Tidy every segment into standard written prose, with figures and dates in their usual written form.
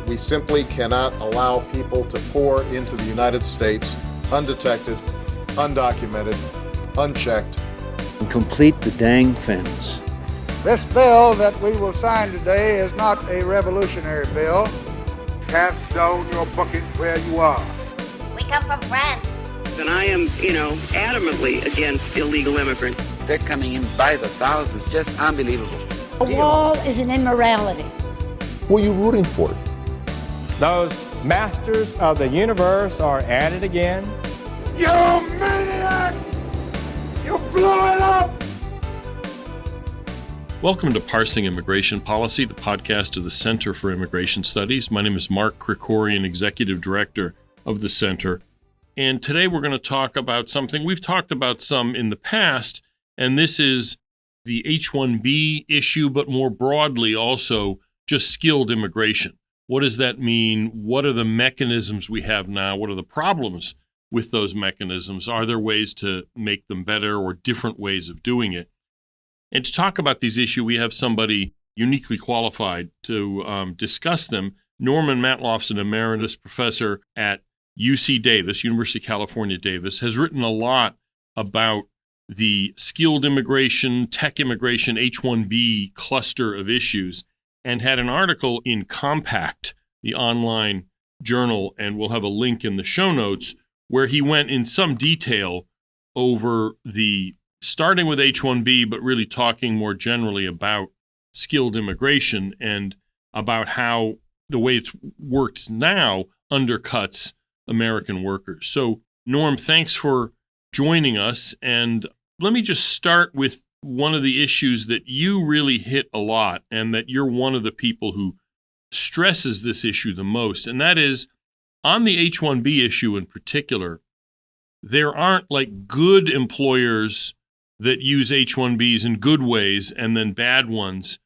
We simply cannot allow people to pour into the United States undetected, undocumented, unchecked. And complete the dang fence. This bill that we will sign today is not a revolutionary bill. Cast down your bucket where you are. We come from France. And I am, adamantly against illegal immigrants. They're coming in by the thousands, just unbelievable. A wall is an immorality. Who are you rooting for? Those masters of the universe are at it again. You maniac! You blew it up! Welcome to Parsing Immigration Policy, the podcast of the Center for Immigration Studies. My name is Mark Krikorian, Executive Director of the Center. And today we're going to talk about something we've talked about some in the past, and this is the H-1B issue, but more broadly also just skilled immigration. What does that mean? What are the mechanisms we have now? What are the problems with those mechanisms? Are there ways to make them better or different ways of doing it? And to talk about these issues, we have somebody uniquely qualified to discuss them. Norman Matloff's an emeritus professor at UC Davis, University of California, Davis, has written a lot about the skilled immigration, tech immigration, H-1B cluster of issues, and had an article in Compact, the online journal, and we'll have a link in the show notes, where he went in some detail over the starting with H-1B, but really talking more generally about skilled immigration and about how the way it's worked now undercuts American workers. So, Norm, thanks for joining us. And let me just start with one of the issues that you really hit a lot, and that you're one of the people who stresses this issue the most. And that is, on the H-1B issue in particular, there aren't like good employers that use H-1Bs in good ways and then bad ones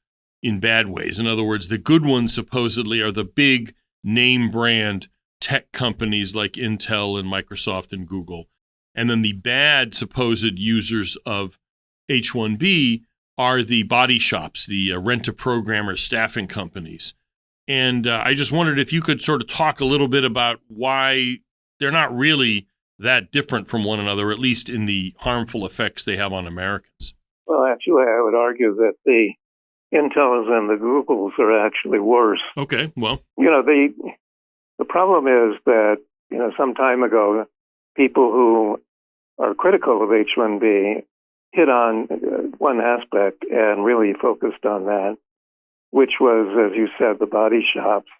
in bad ways. In other words, the good ones supposedly are the big name brand tech companies like Intel and Microsoft and Google. And then the bad supposed users of H-1B are the body shops, the rent-a-programmer staffing companies. And I just wondered if you could sort of talk a little bit about why they're not really that different from one another, at least in the harmful effects they have on Americans. Well, actually, I would argue that the Intels and the Googles are actually worse. Okay, well. The problem is that, some time ago, people who are critical of H-1B hit on one aspect and really focused on that, which was, as you said, the body shops.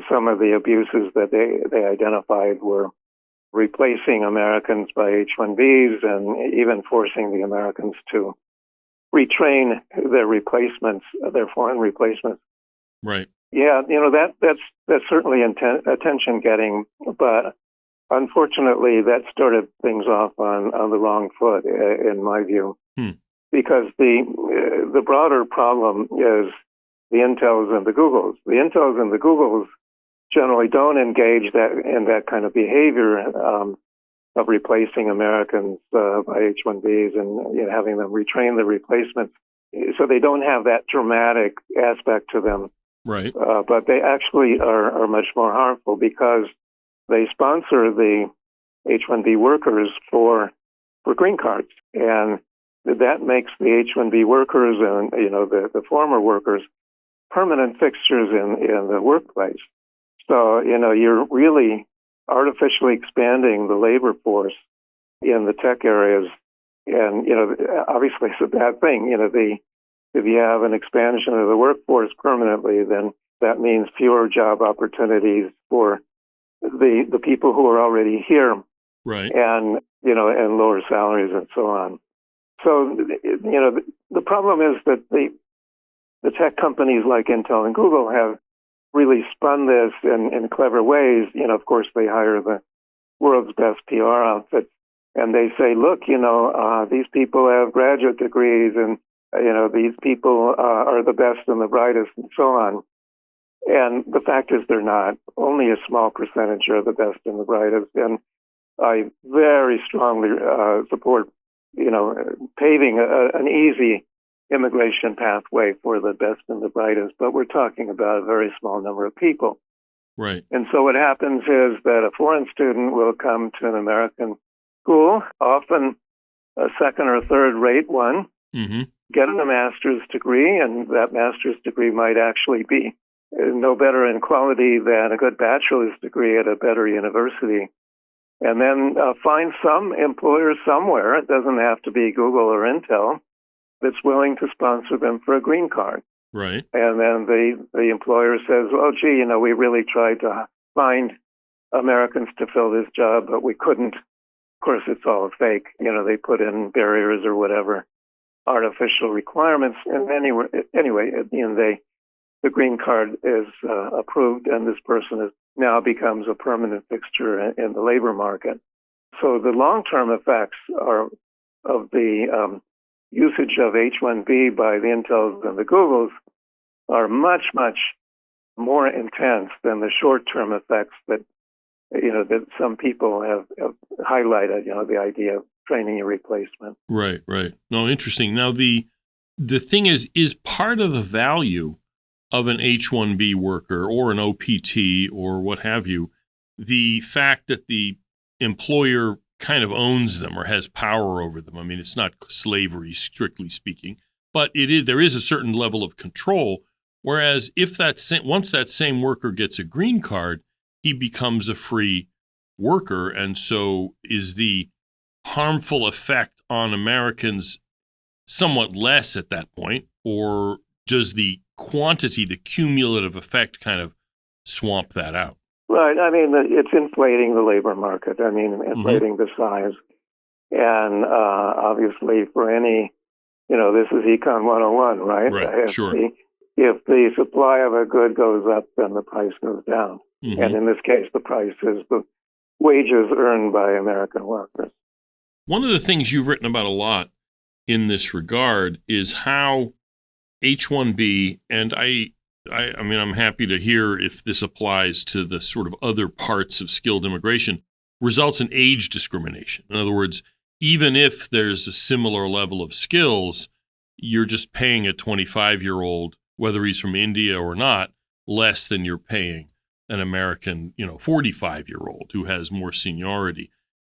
Some of the abuses that they identified were replacing Americans by H-1Bs and even forcing the Americans to retrain their replacements, their foreign replacements. Right. Yeah, that's certainly attention getting, but unfortunately that started things off on the wrong foot, in my view, because the broader problem is the Intels and the Googles. The Intels and the Googles generally don't engage in that kind of behavior of replacing Americans by H-1Bs and having them retrain the replacements. So they don't have that dramatic aspect to them. Right. But they actually are much more harmful because they sponsor the H-1B workers for green cards. And that makes the H-1B workers and, the former workers permanent fixtures in the workplace. So, you're really artificially expanding the labor force in the tech areas. And, obviously it's a bad thing. If you have an expansion of the workforce permanently, then that means fewer job opportunities for the people who are already here. Right. And, and lower salaries and so on. So, the problem is that the tech companies like Intel and Google have really spun this in clever ways. Of course, they hire the world's best PR outfits, and they say, look, these people have graduate degrees, and, these people are the best and the brightest, and so on. And the fact is they're not. Only a small percentage are the best and the brightest. And I very strongly support, paving an easy immigration pathway for the best and the brightest, but we're talking about a very small number of people. Right. And so what happens is that a foreign student will come to an American school, often a second or third rate one, get a master's degree, and that master's degree might actually be no better in quality than a good bachelor's degree at a better university. And then find some employer somewhere, it doesn't have to be Google or Intel, that's willing to sponsor them for a green card. Right. And then the employer says, oh, gee, we really tried to find Americans to fill this job, but we couldn't. Of course, it's all fake. They put in barriers or whatever, artificial requirements. And anyway, at the end of the day, the green card is approved, and this person now becomes a permanent fixture in the labor market. So the long-term effects of the usage of H-1B by the Intels and the Googles are much, much more intense than the short-term effects that some people have highlighted. The idea of training and replacement. Right. No, interesting. Now the thing is part of the value of an H-1B worker or an OPT or what have you, the fact that the employer kind of owns them or has power over them. I mean, it's not slavery, strictly speaking, but there is a certain level of control. Whereas if once that same worker gets a green card, he becomes a free worker. And so is the harmful effect on Americans somewhat less at that point, or does the quantity, the cumulative effect kind of swamp that out? Right. I mean, it's inflating the labor market. I mean, inflating the size. And obviously for any, this is Econ 101, right? Right, sure. If the supply of a good goes up, then the price goes down. And in this case, the price is the wages earned by American workers. One of the things you've written about a lot in this regard is how H-1B, and I mean, I'm happy to hear if this applies to the sort of other parts of skilled immigration, results in age discrimination. In other words, even if there's a similar level of skills, you're just paying a 25-year-old, whether he's from India or not, less than you're paying an American, 45-year-old who has more seniority.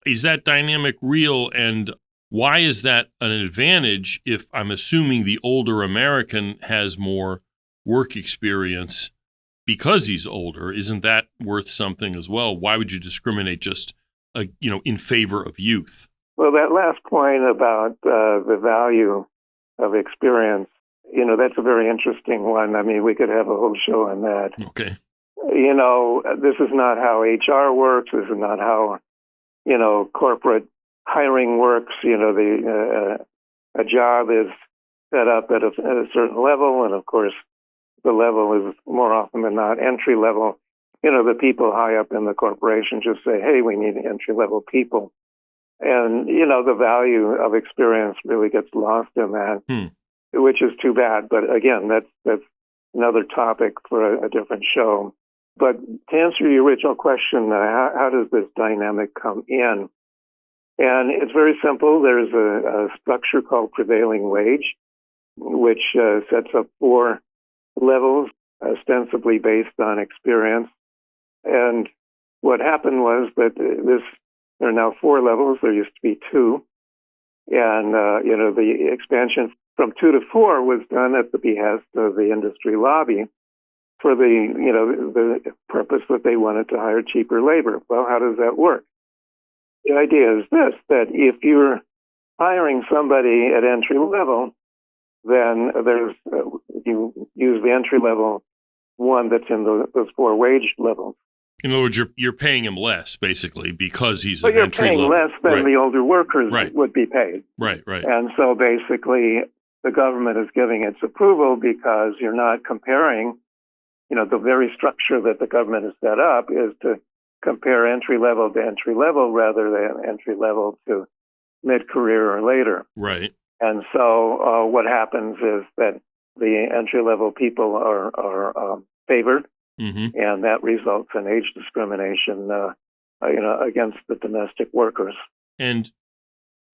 Is that dynamic real? And why is that an advantage if I'm assuming the older American has more work experience because he's older? Isn't that worth something as well? Why would you discriminate just, in favor of youth? Well, that last point about the value of experience, that's a very interesting one. I mean, we could have a whole show on that. Okay. This is not how HR works. This is not how, corporate hiring works. A job is set up at a certain level, and of course, the level is more often than not entry level. The people high up in the corporation just say, hey, we need entry level people. And, the value of experience really gets lost in that, which is too bad. But again, that's another topic for a different show. But to answer your original question, how does this dynamic come in? And it's very simple. There's a structure called prevailing wage, which sets up 4 levels, ostensibly based on experience. And what happened was that there are now 4 levels. There used to be 2. And, the expansion from 2 to 4 was done at the behest of the industry lobby for the purpose that they wanted to hire cheaper labor. Well, how does that work? The idea is this, that if you're hiring somebody at entry level, then you use the entry level one that's in those 4 wage levels. In other words, you're paying him less, basically, because he's an entry level. You're paying less than the older workers would be paid. Right. And so basically, the government is giving its approval because you're not comparing, the very structure that the government has set up is to compare entry level to entry level rather than entry level to mid-career or later. Right. And so what happens is that the entry level people are favored. And that results in age discrimination, against the domestic workers. And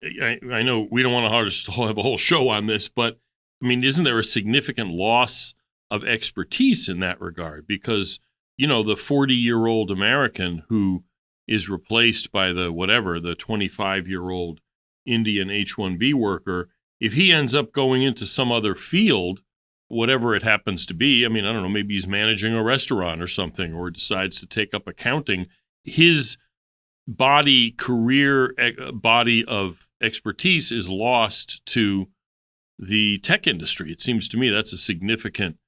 I know we don't want to have a whole show on this, but I mean, isn't there a significant loss of expertise in that regard? Because the 40-year-old American who is replaced by the 25-year-old Indian H-1B worker, if he ends up going into some other field, whatever it happens to be, I don't know, maybe he's managing a restaurant or something, or decides to take up accounting, his body of expertise is lost to the tech industry. It seems to me that's a significant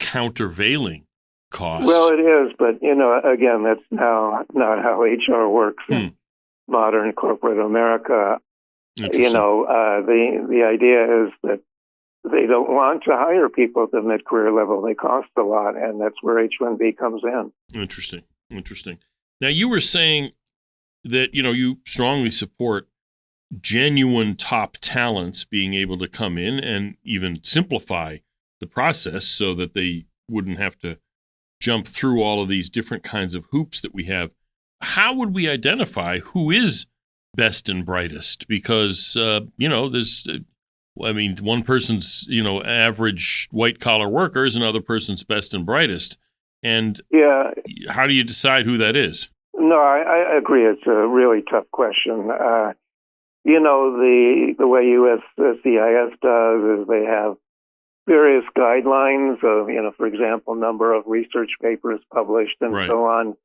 countervailing cost. Well, it is, but again, that's now not how HR works in modern corporate America. The idea is that they don't want to hire people at the mid-career level. They cost a lot, and that's where H-1B comes in. Interesting. Now, you were saying that, you strongly support genuine top talents being able to come in and even simplify the process so that they wouldn't have to jump through all of these different kinds of hoops that we have. How would we identify who is best and brightest? Because, there's, one person's, average white-collar worker is another person's best and brightest. And how do you decide who that is? No, I agree. It's a really tough question. The way USCIS does is they have various guidelines of, for example, number of research papers published and so on.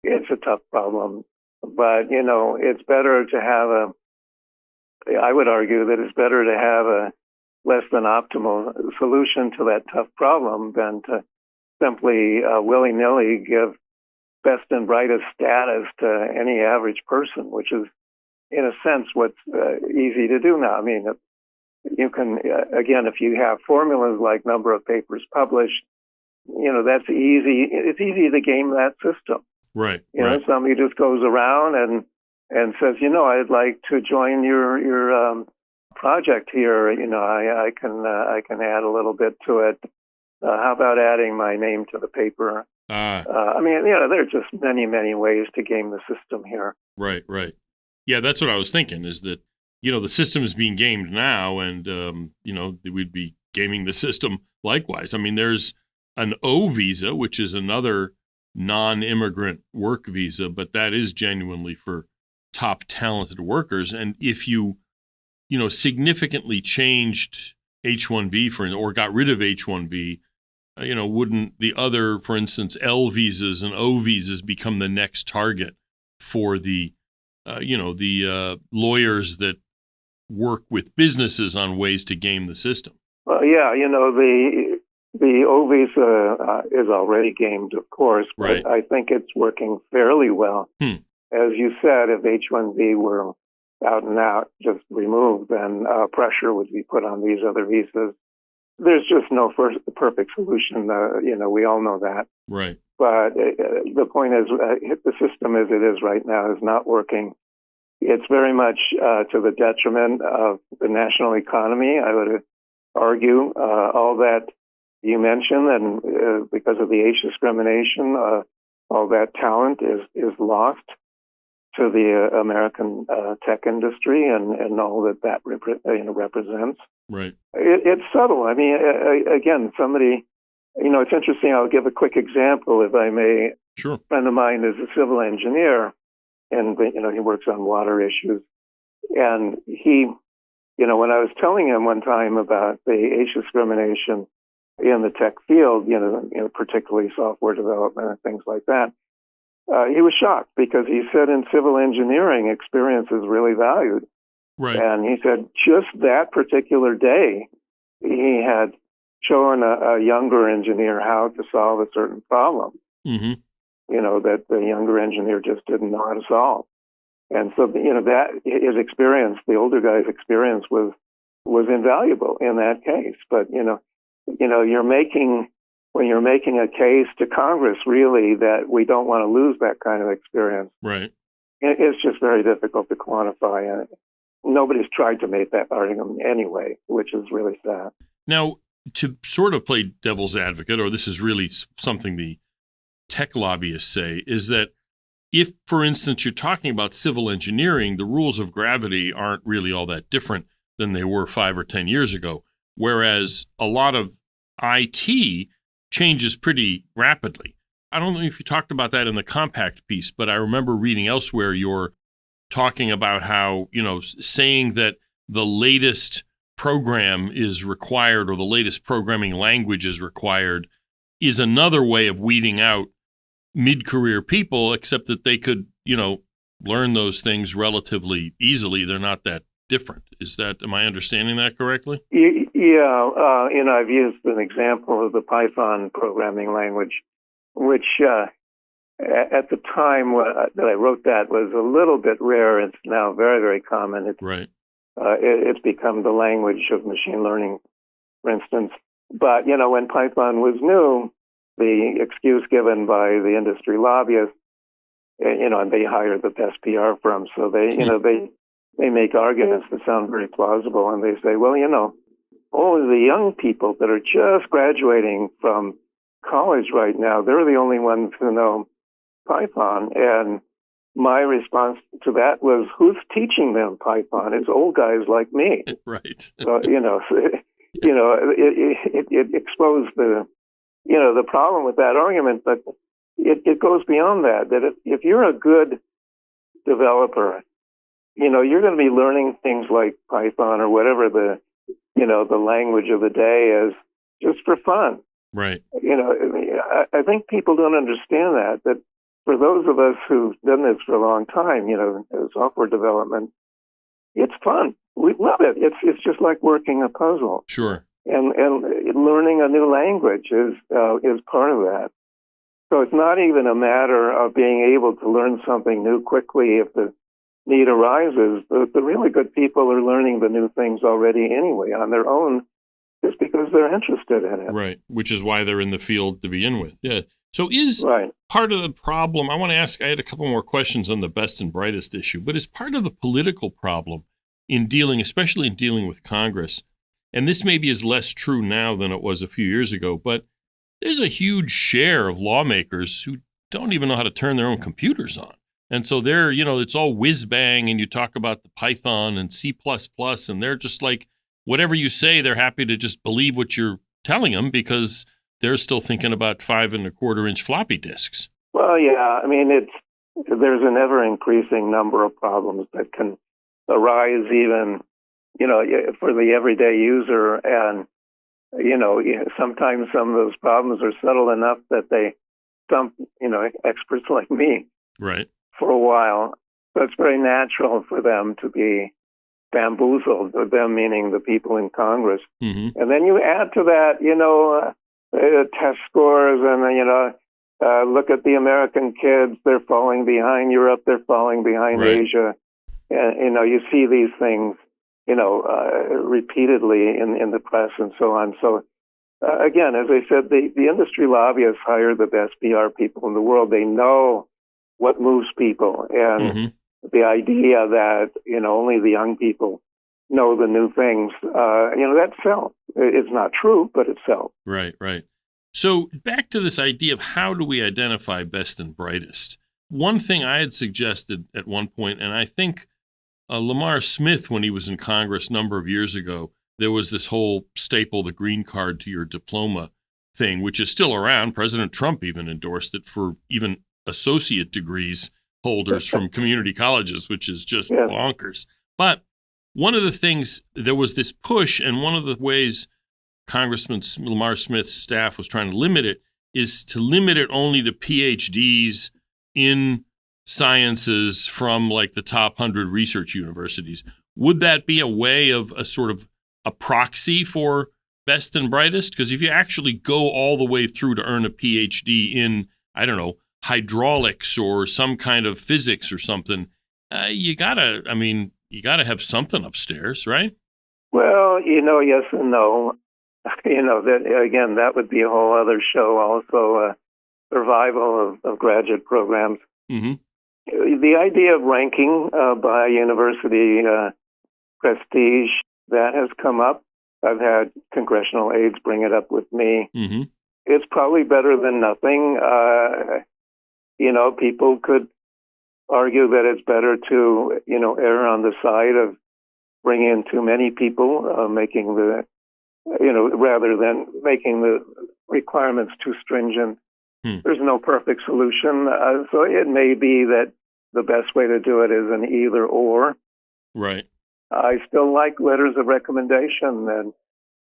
It's a tough problem. But, it's better to have I would argue that it's better to have a less than optimal solution to that tough problem than to simply willy-nilly give best and brightest status to any average person, which is, in a sense, what's easy to do now. You can, again, if you have formulas like number of papers published, that's easy. It's easy to game that system. Right. Somebody just goes around and says, I'd like to join your project here. I can add a little bit to it. How about adding my name to the paper? there are just many, many ways to game the system here. Right. Yeah, that's what I was thinking, is that, the system is being gamed now, and, we'd be gaming the system likewise. There's an O visa, which is another non-immigrant work visa, but that is genuinely for top talented workers. And if you, significantly changed H-1B or got rid of H-1B, wouldn't the other, for instance, L visas and O visas become the next target for the, lawyers that work with businesses on ways to game the system? Well, yeah, the O visa is already gamed, of course, but right. I think it's working fairly well. As you said, if H-1B were out and out, just removed, then pressure would be put on these other visas. There's just no perfect solution. We all know that. Right. But the point is, the system as it is right now is not working. It's very much to the detriment of the national economy, I would argue. All that you mentioned, and because of the age discrimination, all that talent is lost to the American tech industry and all that represents. Right. It's subtle. Again, somebody, it's interesting. I'll give a quick example, if I may. Sure. A friend of mine is a civil engineer, and, he works on water issues. And he, when I was telling him one time about the age discrimination in the tech field, particularly software development and things like that, he was shocked, because he said in civil engineering, experience is really valued. Right. And he said just that particular day, he had shown a younger engineer how to solve a certain problem, that the younger engineer just didn't know how to solve. And so, that his experience, the older guy's experience was invaluable in that case. But, when you're making a case to Congress, really, that we don't want to lose that kind of experience. Right. It's just very difficult to quantify. And nobody's tried to make that argument anyway, which is really sad. Now, to sort of play devil's advocate, or this is really something the tech lobbyists say, is that if, for instance, you're talking about civil engineering, the rules of gravity aren't really all that different than they were 5 or 10 years ago, whereas a lot of IT changes pretty rapidly. I don't know if you talked about that in the compact piece, but I remember reading elsewhere you're talking about how, saying that the latest program is required or the latest programming language is required is another way of weeding out mid-career people, except that they could, learn those things relatively easily. They're not that different. Am I understanding that correctly? Yeah. I've used an example of the Python programming language, which at the time that I wrote that was a little bit rare. It's now very, very common. Right. It's become the language of machine learning, for instance. But, when Python was new, the excuse given by the industry lobbyists, and they hire the best PR firms, so they make arguments that sound very plausible, and they say, well, only the young people that are just graduating from college right now, they're the only ones who know Python. And my response to that was, who's teaching them Python? It's old guys like me. Right. So, it exposed the problem with that argument, but it goes beyond that, if you're a good developer, you're going to be learning things like Python or whatever the language of the day is, just for fun. Right. I think people don't understand that for those of us who've done this for a long time, software development, it's fun. We love it. It's just like working a puzzle. Sure. And learning a new language is part of that. So it's not even a matter of being able to learn something new quickly if the need arises. The really good people are learning the new things already anyway on their own, just because they're interested in it. Right, which is why they're in the field to begin with. Yeah. So is part of the problem, I want to ask, I had a couple more questions on the best and brightest issue, but is part of the political problem especially in dealing with Congress, and this maybe is less true now than it was a few years ago, but there's a huge share of lawmakers who don't even know how to turn their own computers on. And so they're, it's all whiz bang, and you talk about the Python and C++, and they're just like, whatever you say, they're happy to just believe what you're telling them because they're still thinking about 5 1/4-inch floppy disks. Well, yeah, there's an ever increasing number of problems that can arise even, for the everyday user. And sometimes some of those problems are subtle enough that they stump, experts like me right for a while. So it's very natural for them to be bamboozled, them meaning the people in Congress. Mm-hmm. And then you add to that, test scores and, look at the American kids, they're falling behind Europe, they're falling behind Asia. And, you see these things, repeatedly in the press and so on. So, again, as I said, the industry lobbyists hire the best PR people in the world. They know what moves people. And the idea that, only the young people know the new things, that sells. It's not true, but it sells. Right. So back to this idea of how do we identify best and brightest? One thing I had suggested at one point, and I think Lamar Smith, when he was in Congress a number of years ago, there was this whole staple the green card to your diploma thing, which is still around. President Trump even endorsed it for even associate degrees holders from community colleges, which is just bonkers. But one of the things, there was this push, and one of the ways Congressman Lamar Smith's staff was trying to limit it is to limit it only to PhDs in sciences from like the top 100 research universities. Would that be a way of a sort of a proxy for best and brightest? Because if you actually go all the way through to earn a PhD in, I don't know, hydraulics or some kind of physics or something, you gotta have something upstairs, right? Well, yes and no. That again, that would be a whole other show. Also, survival of graduate programs. Mm-hmm. The idea of ranking by university prestige, that has come up. I've had congressional aides bring it up with me. Mm-hmm. It's probably better than nothing. People could argue that it's better to, err on the side of bringing in too many people, rather than making the requirements too stringent. There's no perfect solution. So it may be that the best way to do it is an either or. Right. I still like letters of recommendation and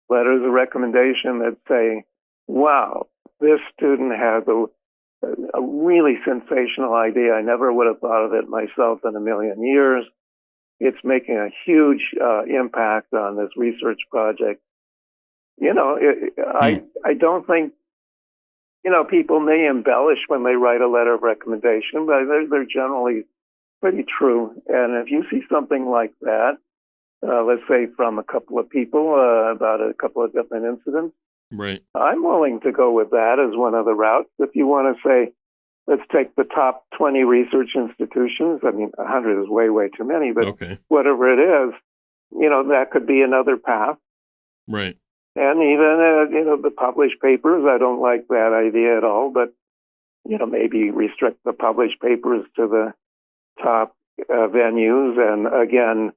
letters of recommendation that say, wow, this student has a really sensational idea. I never would have thought of it myself in a million years. It's making a huge impact on this research project. I don't think, people may embellish when they write a letter of recommendation, but they're generally pretty true. And if you see something like that, let's say from a couple of people about a couple of different incidents, right, I'm willing to go with that as one of the routes. If you want to say, let's take the top 20 research institutions, 100 is way, way too many, but whatever it is, that could be another path. Right. And even, the published papers, I don't like that idea at all, but, maybe restrict the published papers to the top venues. And again,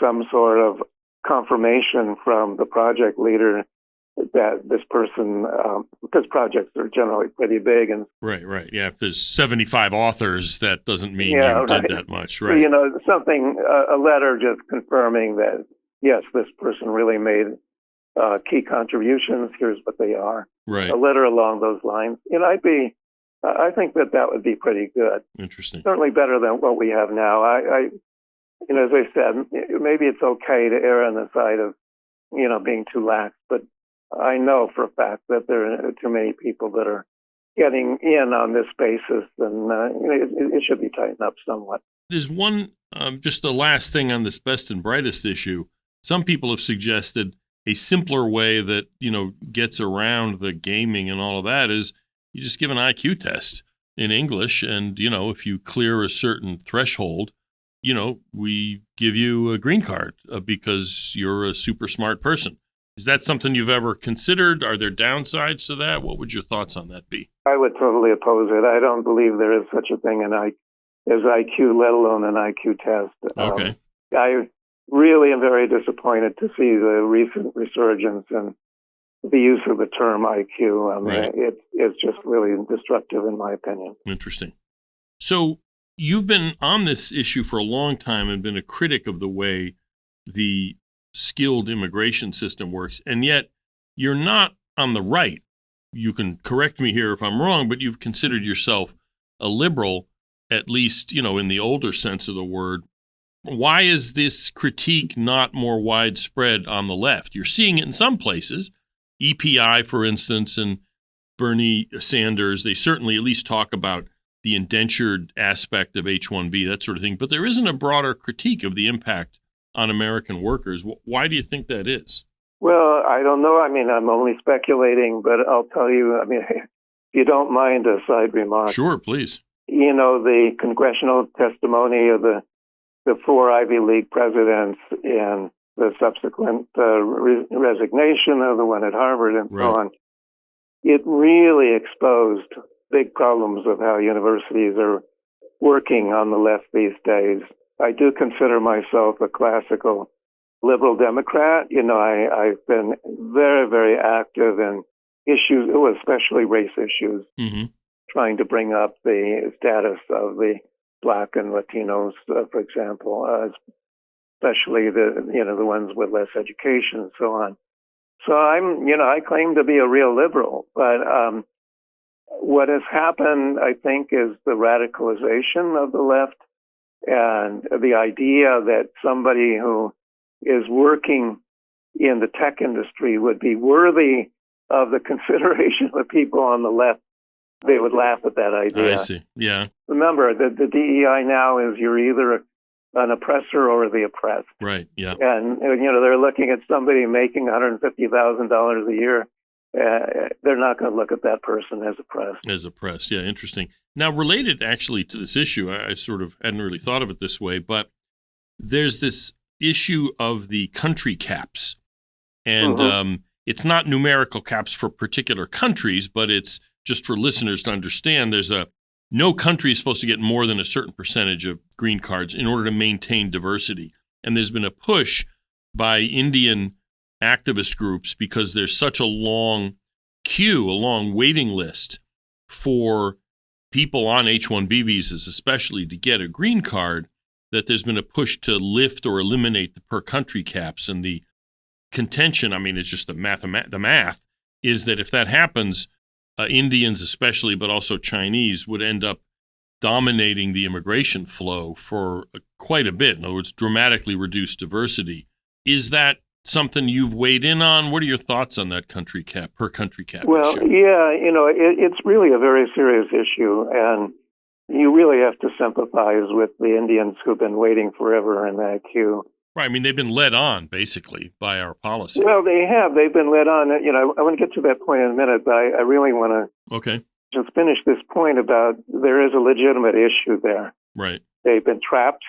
some sort of confirmation from the project leader that this person, because projects are generally pretty big. And right. Yeah. If there's 75 authors, that doesn't mean you did that much. Right. So, something, a letter just confirming that, yes, this person really made key contributions. Here's what they are. Right. A letter along those lines. I think that would be pretty good. Interesting. Certainly better than what we have now. I as I said, maybe it's okay to err on the side of, being too lax, but I know for a fact that there are too many people that are getting in on this basis, and it should be tightened up somewhat. There's one, just the last thing on this best and brightest issue. Some people have suggested a simpler way that, gets around the gaming and all of that is you just give an IQ test in English. And, if you clear a certain threshold, we give you a green card because you're a super smart person. Is that something you've ever considered? Are there downsides to that? What would your thoughts on that be? I would totally oppose it. I don't believe there is such a thing as IQ, let alone an IQ test. Okay. I really am very disappointed to see the recent resurgence in the use of the term IQ. Right. It's just really destructive, in my opinion. Interesting. So you've been on this issue for a long time and been a critic of the way the skilled immigration system works, and yet you're not on the right. You can correct me here if I'm wrong, but you've considered yourself a liberal, at least, in the older sense of the word. Why is this critique not more widespread on the left? You're seeing it in some places. EPI, for instance, and Bernie Sanders, they certainly at least talk about the indentured aspect of H-1B, that sort of thing. But there isn't a broader critique of the impact on American workers. Why do you think that is? Well, I don't know. I'm only speculating, but I'll tell you, if you don't mind a side remark. Sure, please. The congressional testimony of the 4 Ivy League presidents and the subsequent resignation of the one at Harvard and so on, it really exposed big problems of how universities are working on the left these days. I do consider myself a classical liberal Democrat. I've been very, very active in issues, especially race issues, trying to bring up the status of the Black and Latinos, for example, especially the ones with less education and so on. So I claim to be a real liberal, but what has happened, I think, is the radicalization of the left and the idea that somebody who is working in the tech industry would be worthy of the consideration of people on the left. They would laugh at that idea. I see. Yeah. Remember, the DEI now is you're either an oppressor or the oppressed. Right. Yeah. And they're looking at somebody making $150,000 a year. They're not going to look at that person as oppressed. As oppressed. Yeah. Interesting. Now, related actually to this issue, I sort of hadn't really thought of it this way, but there's this issue of the country caps. And it's not numerical caps for particular countries, but it's just for listeners to understand. No country is supposed to get more than a certain percentage of green cards in order to maintain diversity. And there's been a push by Indian activist groups because there's such a long queue, a long waiting list for people on H-1B visas, especially to get a green card, that there's been a push to lift or eliminate the per country caps. And the contention, I mean, it's just the math is that if that happens, Indians especially, but also Chinese, would end up dominating the immigration flow for quite a bit. In other words, dramatically reduce diversity. Is that something you've weighed in on? What are your thoughts on that per country cap Well, issue? yeah, it's really a very serious issue, and you really have to sympathize with the Indians who've been waiting forever in that queue. Right. I mean, they've been led on, basically, by our policy. Well, they have. They've been led on. I want to get to that point in a minute, but I really want to just finish this point about there is a legitimate issue there. Right. They've been trapped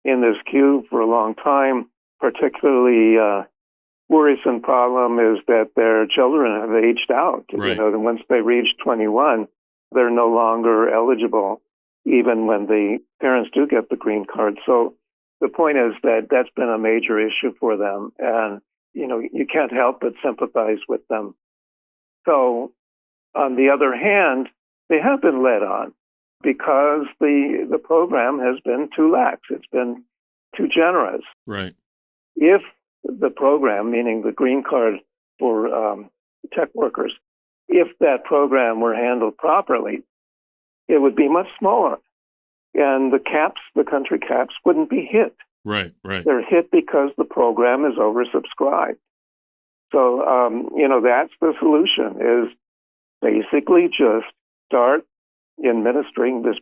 in this queue for a long time. Particularly worrisome problem is that their children have aged out. Right. Once they reach 21, they're no longer eligible, even when the parents do get the green card. So the point is that that's been a major issue for them, and you can't help but sympathize with them. So, on the other hand, they have been led on because the program has been too lax. It's been too generous. Right. If the program, meaning the green card for tech workers, if that program were handled properly, it would be much smaller. And the country caps wouldn't be hit. Right. They're hit because the program is oversubscribed. So, that's the solution, is basically just start administering this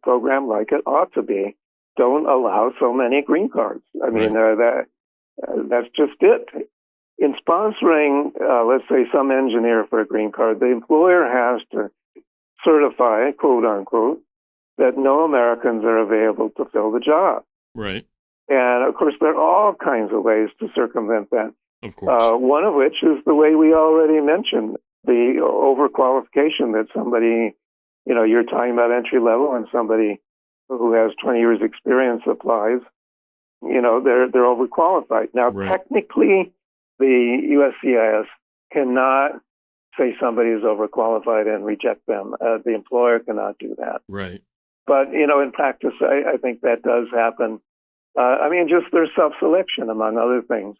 program like it ought to be. Don't allow so many green cards. I mean, that's just it. In sponsoring, let's say, some engineer for a green card, the employer has to certify, quote unquote, that no Americans are available to fill the job. Right. And of course, there are all kinds of ways to circumvent that. Of course. One of which is the way we already mentioned, the overqualification that somebody, you're talking about entry level, and somebody who has 20 years experience applies, they're overqualified. Now, technically, the USCIS cannot say somebody is overqualified and reject them. The employer cannot do that. Right. But, in practice, I think that does happen. Just there's self-selection, among other things.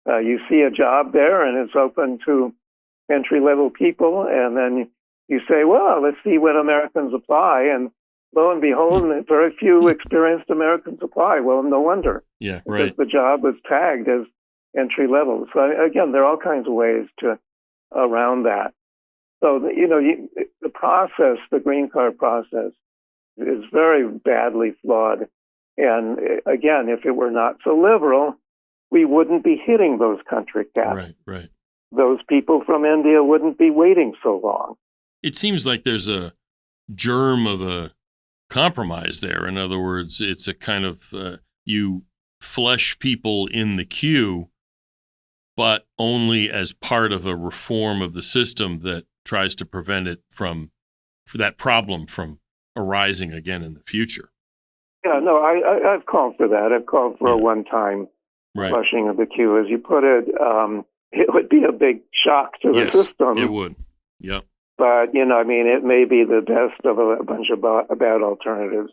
You see a job there, and it's open to entry-level people, and then you say, well, let's see when Americans apply, and lo and behold, very few experienced Americans apply. Well, no wonder. Yeah, right. Because the job was tagged as entry-level. So, again, there are all kinds of ways around that. So, the process, the green card process, is very badly flawed. And again, if it were not so liberal, we wouldn't be hitting those country caps. Right. Those people from India wouldn't be waiting so long. It seems like there's a germ of a compromise there. In other words, it's a kind of you flush people in the queue, but only as part of a reform of the system that tries to prevent it from that problem from arising again in the future. Yeah, no, I've called for that. I've called for a one-time flushing of the queue. As you put it, it would be a big shock to the system. It would. Yep. But, it may be the best of a bunch of bad alternatives.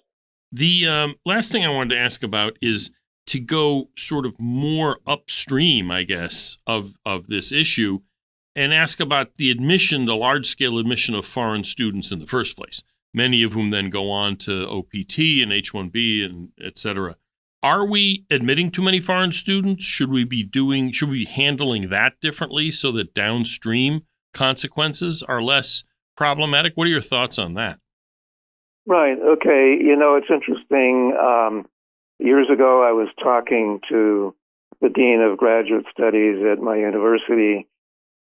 The last thing I wanted to ask about is to go sort of more upstream, I guess, of this issue and ask about the large-scale admission of foreign students in the first place, many of whom then go on to OPT and H-1B and et cetera. Are we admitting too many foreign students? Should we be handling that differently so that downstream consequences are less problematic? What are your thoughts on that? Right. Okay. It's interesting. Years ago, I was talking to the Dean of Graduate Studies at my university.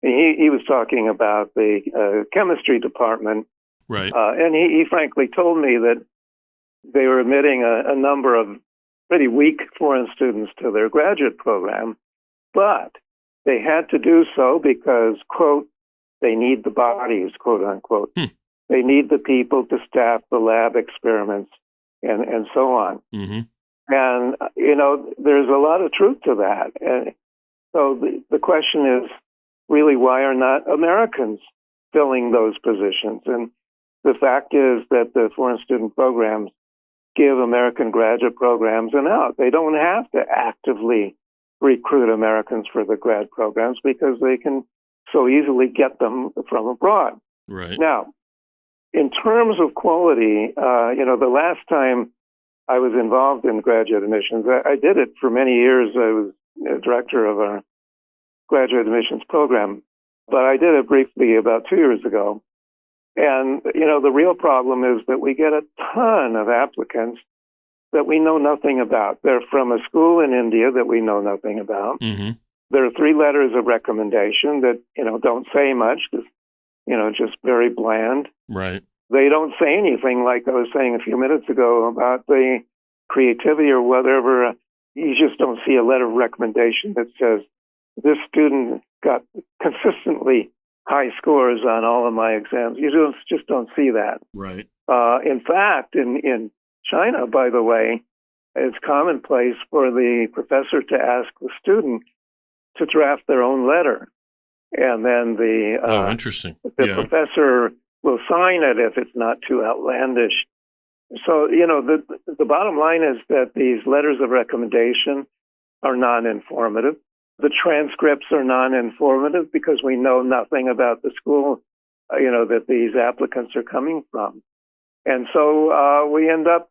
He was talking about the chemistry department. Right. And he frankly told me that they were admitting a number of pretty weak foreign students to their graduate program, but they had to do so because, quote, they need the bodies, quote unquote. They need the people to staff the lab experiments and so on. Mm-hmm. And, there's a lot of truth to that. And so the question is really, why are not Americans filling those positions? And the fact is that the foreign student programs give American graduate programs an out. They don't have to actively recruit Americans for the grad programs because they can so easily get them from abroad. Right. Now, in terms of quality, the last time I was involved in graduate admissions, I did it for many years. I was director of our graduate admissions program, but I did it briefly about 2 years ago. And, the real problem is that we get a ton of applicants that we know nothing about. They're from a school in India that we know nothing about. Mm-hmm. There are 3 letters of recommendation that, don't say much, just very bland. Right. They don't say anything, like I was saying a few minutes ago, about the creativity or whatever. You just don't see a letter of recommendation that says, this student got consistently high scores on all of my exams. You just don't see that. Right. In fact, in China, by the way, it's commonplace for the professor to ask the student to draft their own letter. And then interesting. The professor will sign it if it's not too outlandish. So, the bottom line is that these letters of recommendation are non-informative. The transcripts are non-informative because we know nothing about the school, that these applicants are coming from. And so we end up,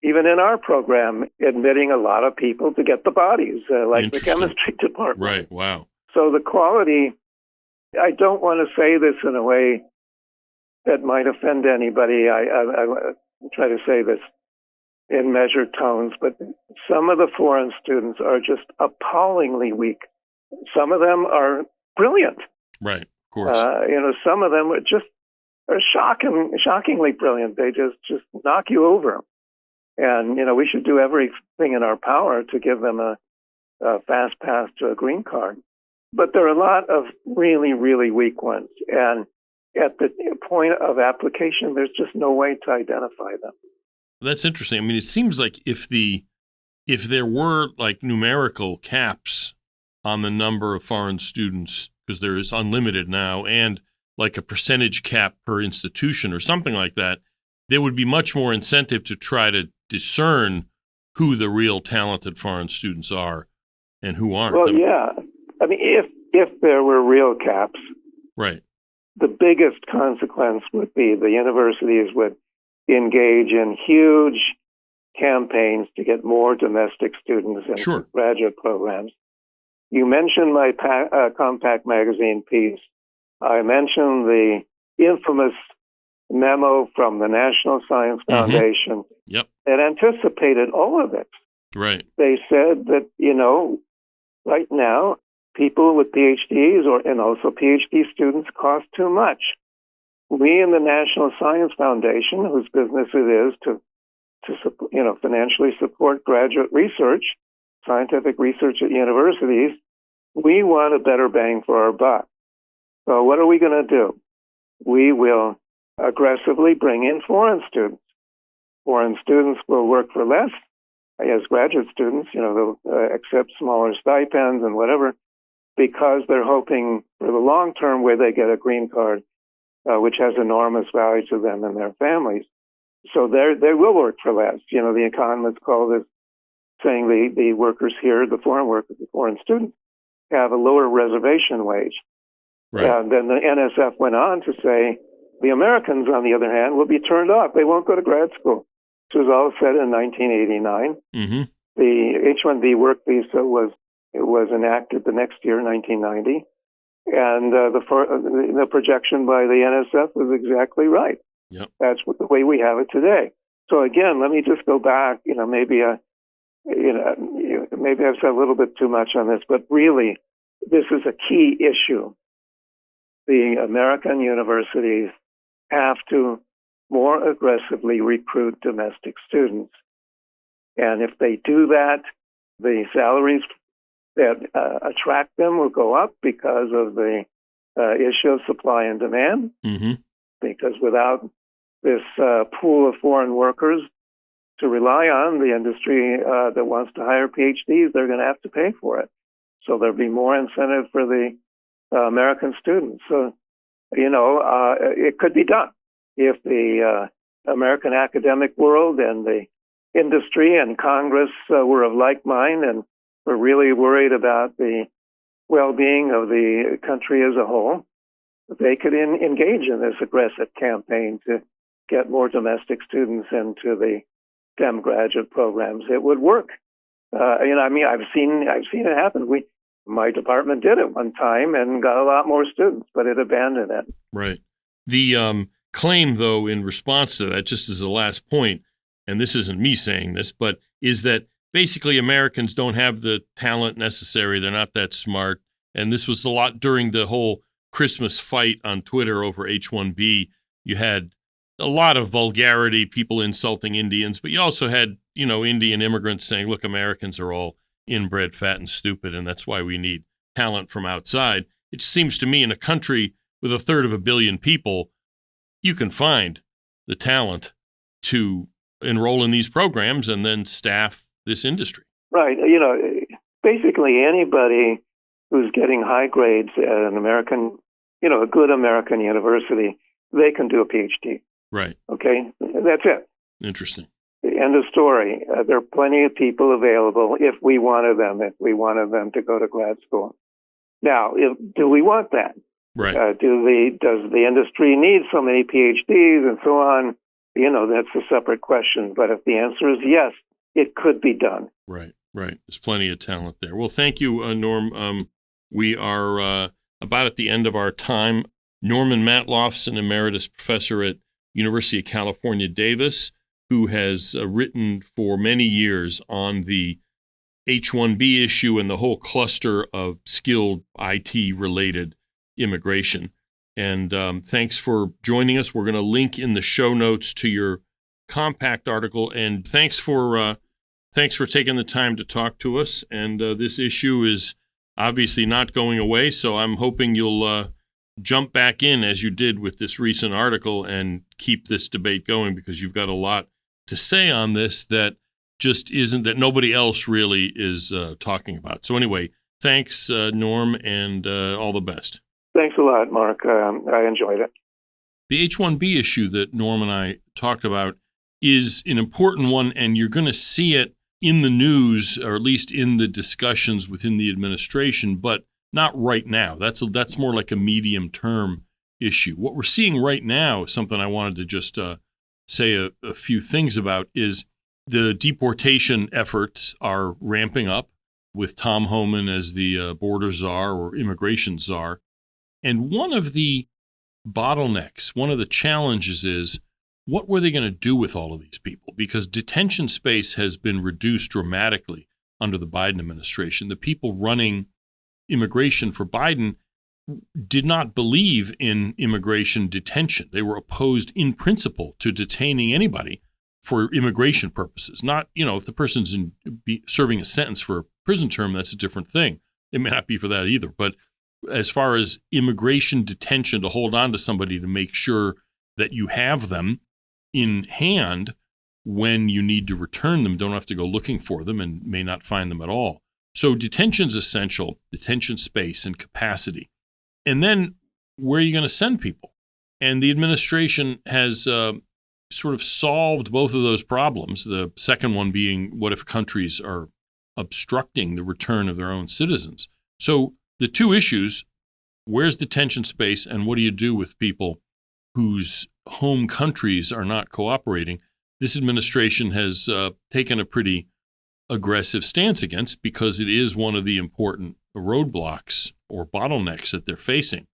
even in our program, admitting a lot of people to get the bodies, like the chemistry department. Right, wow. So the quality, I don't want to say this in a way that might offend anybody. I try to say this in measured tones, but some of the foreign students are just appallingly weak. Some of them are brilliant. Right, of course. Some of them are shockingly brilliant. They just knock you over. And, we should do everything in our power to give them a fast path to a green card. But there are a lot of really, really weak ones. And at the point of application, there's just no way to identify them. That's interesting. I mean, it seems like if there were like numerical caps on the number of foreign students, because there is unlimited now, and like a percentage cap per institution or something like that, there would be much more incentive to try to discern who the real talented foreign students are and who aren't. Well, yeah. I mean, if there were real caps, right, the biggest consequence would be the universities would engage in huge campaigns to get more domestic students in graduate programs. You mentioned my Compact Magazine piece. I mentioned the infamous memo from the National Science Foundation that anticipated all of it. Right. They said that, right now, people with PhDs and also PhD students cost too much. We in the National Science Foundation, whose business it is to financially support graduate research, scientific research at universities, we want a better bang for our buck. So what are we going to do? We will aggressively bring in foreign students. Foreign students will work for less as graduate students. They'll accept smaller stipends and whatever, because they're hoping for the long term where they get a green card, which has enormous value to them and their families. So they will work for less. The economists call this, saying the workers here, the foreign workers, the foreign students, have a lower reservation wage. Right. And then the NSF went on to say, the Americans, on the other hand, will be turned off. They won't go to grad school. This was all said in 1989. Mm-hmm. The H-1B work visa was enacted the next year, 1990. And the projection by the NSF was exactly right. Yep. That's the way we have it today. So again, let me just go back. Maybe I've said a little bit too much on this, but really, this is a key issue. The American universities have to more aggressively recruit domestic students. And if they do that, the salaries that attract them will go up because of the issue of supply and demand. Mm-hmm. Because without this pool of foreign workers to rely on, the industry that wants to hire PhDs, they're going to have to pay for it. So there'll be more incentive for the American students. So, it could be done. if the American academic world and the industry and Congress were of like mind and were really worried about the well-being of the country as a whole, they could engage in this aggressive campaign to get more domestic students into the STEM graduate programs. It would work. I've seen it happen. My department did it one time and got a lot more students, but it abandoned it. Right. The claim, though, in response to that, just as a last point, and this isn't me saying this, but is that basically Americans don't have the talent necessary. They're not that smart. And this was a lot during the whole Christmas fight on Twitter over H-1B. You had a lot of vulgarity, people insulting Indians, but you also had, Indian immigrants saying, look, Americans are all inbred, fat, and stupid, and that's why we need talent from outside. It seems to me in a country with 1/3 of a billion people, you can find the talent to enroll in these programs and then staff this industry. Right. Basically anybody who's getting high grades at an American, a good American university, they can do a PhD. Right. Okay. That's it. Interesting. End of story. There are plenty of people available if we wanted them to go to grad school. Now, do we want that? Right. Does the industry need so many PhDs and so on? That's a separate question. But if the answer is yes, it could be done. Right. There's plenty of talent there. Well, thank you, Norm. We are about at the end of our time. Norman Matloff's an emeritus professor at University of California, Davis, who has written for many years on the H-1B issue and the whole cluster of skilled IT-related immigration. And thanks for joining us. We're going to link in the show notes to your compact article. And thanks for taking the time to talk to us. And this issue is obviously not going away, so I'm hoping you'll jump back in as you did with this recent article and keep this debate going, because you've got a lot to say on this that just isn't, that nobody else really is talking about. So anyway, thanks, Norm, and all the best. Thanks a lot, Mark. I enjoyed it. The H-1B issue that Norm and I talked about is an important one, and you're going to see it in the news, or at least in the discussions within the administration, but not right now. That's more like a medium-term issue. What we're seeing right now, something I wanted to just say a few things about, is the deportation efforts are ramping up with Tom Homan as the border czar or immigration czar. And one of the bottlenecks, one of the challenges is, what were they going to do with all of these people? Because detention space has been reduced dramatically under the Biden administration. The people running immigration for Biden did not believe in immigration detention. They were opposed in principle to detaining anybody for immigration purposes. Not, if the person's serving a sentence for a prison term, that's a different thing. It may not be for that either. But as far as immigration detention, to hold on to somebody to make sure that you have them in hand when you need to return them, don't have to go looking for them and may not find them at all. So detention's essential, detention space and capacity. And then where are you going to send people? And the administration has sort of solved both of those problems. The second one being, what if countries are obstructing the return of their own citizens? So the two issues, where's detention space and what do you do with people whose home countries are not cooperating? This administration has taken a pretty aggressive stance against, because it is one of the important roadblocks or bottlenecks that they're facing.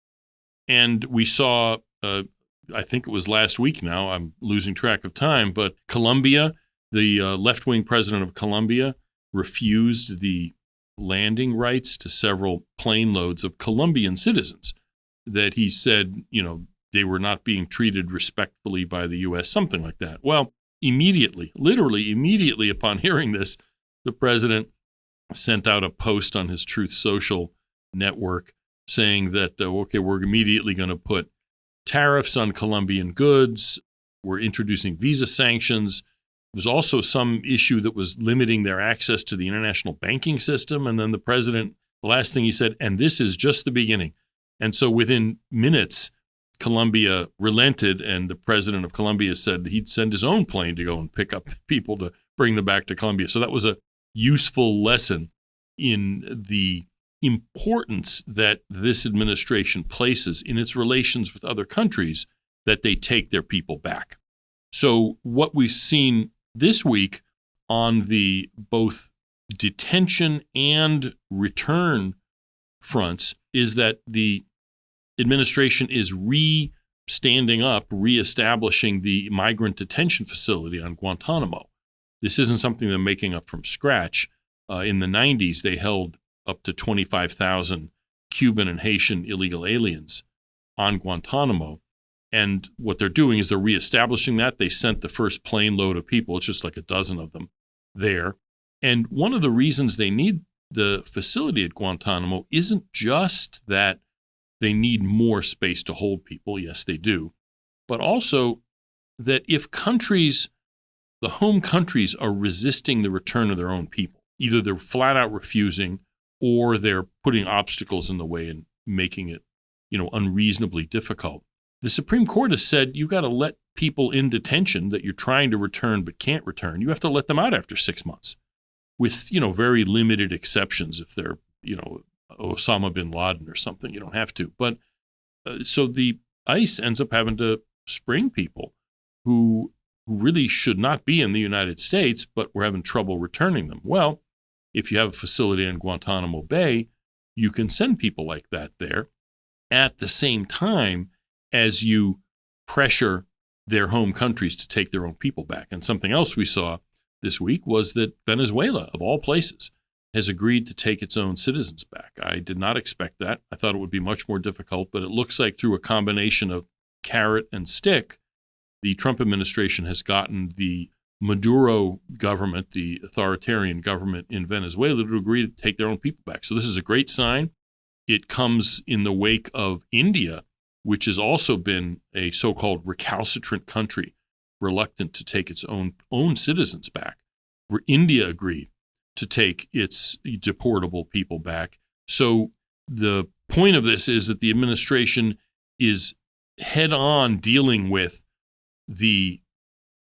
And we saw, I think it was last week now, I'm losing track of time, but Colombia, the left-wing president of Colombia, refused the landing rights to several plane loads of Colombian citizens that he said, they were not being treated respectfully by the U.S., something like that. Well, literally immediately upon hearing this, the president sent out a post on his Truth Social network saying that, we're immediately going to put tariffs on Colombian goods. We're introducing visa sanctions. There's also some issue that was limiting their access to the international banking system. And then the president, the last thing he said, and this is just the beginning. And so within minutes, Colombia relented, and the president of Colombia said he'd send his own plane to go and pick up people to bring them back to Colombia. So that was a useful lesson in the importance that this administration places in its relations with other countries, that they take their people back. So what we've seen this week on the both detention and return fronts is that the administration is reestablishing the migrant detention facility on Guantanamo. This isn't something they're making up from scratch. In the 90s, they held up to 25,000 Cuban and Haitian illegal aliens on Guantanamo. And what they're doing is they're reestablishing that. They sent the first plane load of people, it's just like a dozen of them there. And one of the reasons they need the facility at Guantanamo isn't just that they need more space to hold people. Yes, they do. But also that if countries, the home countries, are resisting the return of their own people, either they're flat out refusing or they're putting obstacles in the way and making it, unreasonably difficult. The Supreme Court has said you got to let people in detention that you're trying to return but can't return. You have to let them out after 6 months with, very limited exceptions. If they're, Osama bin Laden or something, you don't have to. But so the ICE ends up having to spring people who really should not be in the United States, but we're having trouble returning them. Well, if you have a facility in Guantanamo Bay, you can send people like that there at the same time as you pressure their home countries to take their own people back. And something else we saw this week was that Venezuela, of all places, has agreed to take its own citizens back. I did not expect that. I thought it would be much more difficult, but it looks like through a combination of carrot and stick, the Trump administration has gotten the Maduro government, the authoritarian government in Venezuela, to agree to take their own people back. So this is a great sign. It comes in the wake of India, which has also been a so-called recalcitrant country, reluctant to take its own citizens back, where India agreed to take its deportable people back. So the point of this is that the administration is head-on dealing with the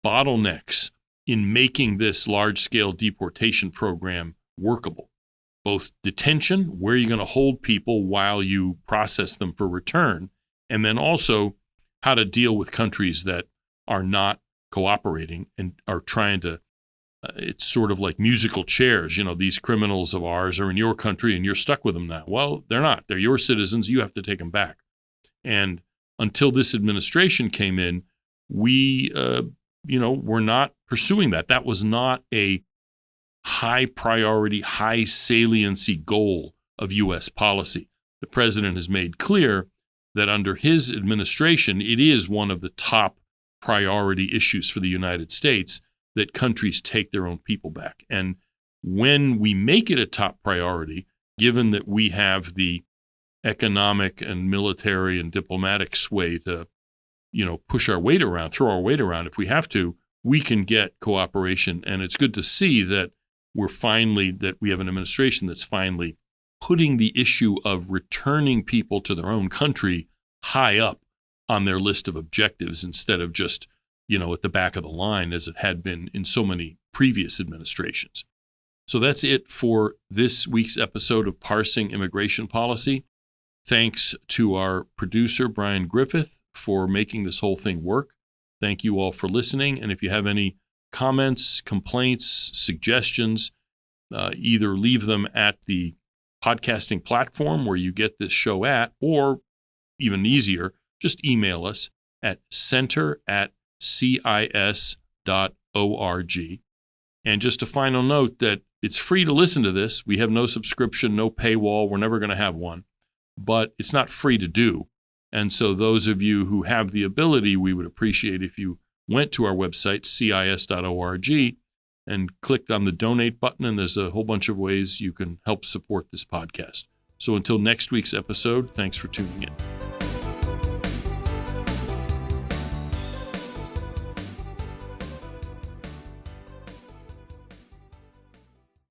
bottlenecks in making this large-scale deportation program workable. Both detention, where you're going to hold people while you process them for return, and then also how to deal with countries that are not cooperating and are trying to, it's sort of like musical chairs. These criminals of ours are in your country and you're stuck with them now. Well, they're not. They're your citizens. You have to take them back. And until this administration came in, we, were not pursuing that. That was not a high priority, high saliency goal of U.S. policy. The president has made clear that under his administration, it is one of the top priority issues for the United States that countries take their own people back. And when we make it a top priority, given that we have the economic and military and diplomatic sway to, push our weight around, throw our weight around if we have to, we can get cooperation. And it's good to see that we have an administration that's finally putting the issue of returning people to their own country high up on their list of objectives instead of just, at the back of the line as it had been in so many previous administrations. So that's it for this week's episode of Parsing Immigration Policy. Thanks to our producer, Brian Griffith, for making this whole thing work. Thank you all for listening. And if you have any comments, complaints, suggestions, either leave them at the podcasting platform where you get this show at, or even easier, just email us at center@cis.org. And just a final note that it's free to listen to this. We have no subscription, no paywall. We're never going to have one, but it's not free to do. And so those of you who have the ability, we would appreciate if you went to our website, cis.org, and clicked on the donate button, and there's a whole bunch of ways you can help support this podcast. So until next week's episode, thanks for tuning in.